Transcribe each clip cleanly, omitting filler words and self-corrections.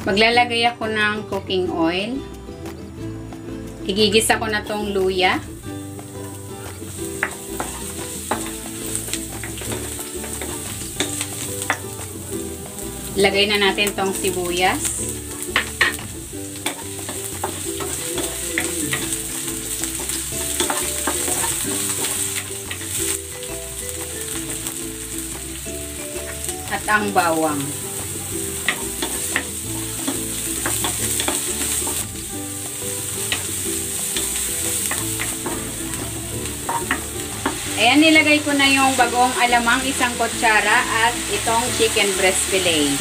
Maglalagay ako ng cooking oil. Igigisa ko na tong luya. Lagay na natin tong sibuyas. At ang bawang. Ayan, nilagay ko na yung bagong alamang 1 kutsara at itong chicken breast fillet.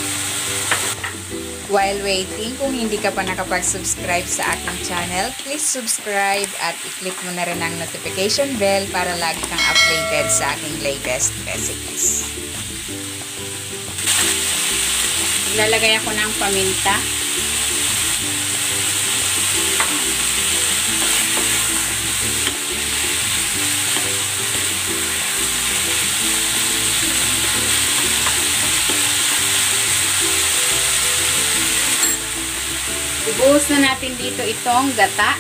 While waiting, kung hindi ka pa nakapag-subscribe sa aking channel, please subscribe at i-click mo na rin ang notification bell para lagi kang updated sa aking latest recipes. Lalagay ako ng paminta. Ibuhos na natin dito itong gata.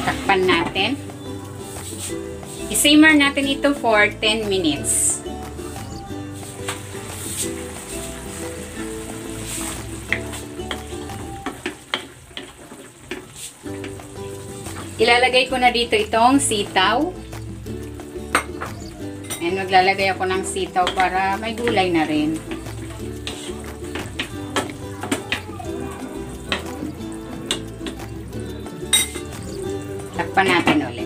Takpan natin. I-simmer natin ito for 10 minutes. Ilalagay ko na dito itong sitaw. And maglalagay ako ng sitaw para may gulay na rin. Takpan natin ulit.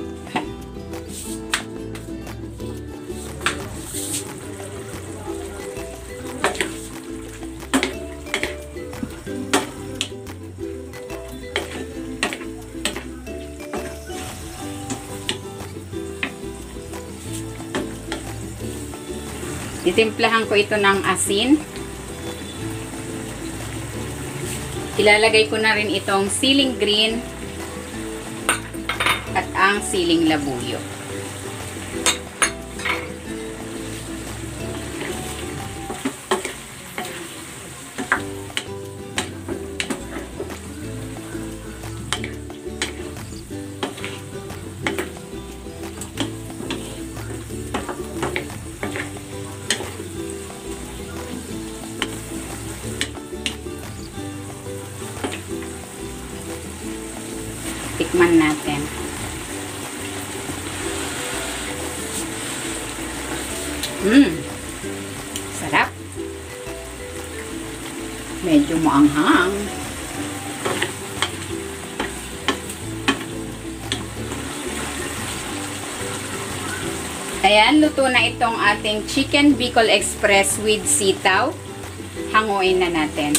Titimplahan ko ito ng asin. Ilalagay ko na rin itong siling green at ang siling labuyo. Tikman natin. Sarap. Medyo maanghang. Ayan, luto na itong ating Chicken Bicol Express with sitaw. Hanguin na natin.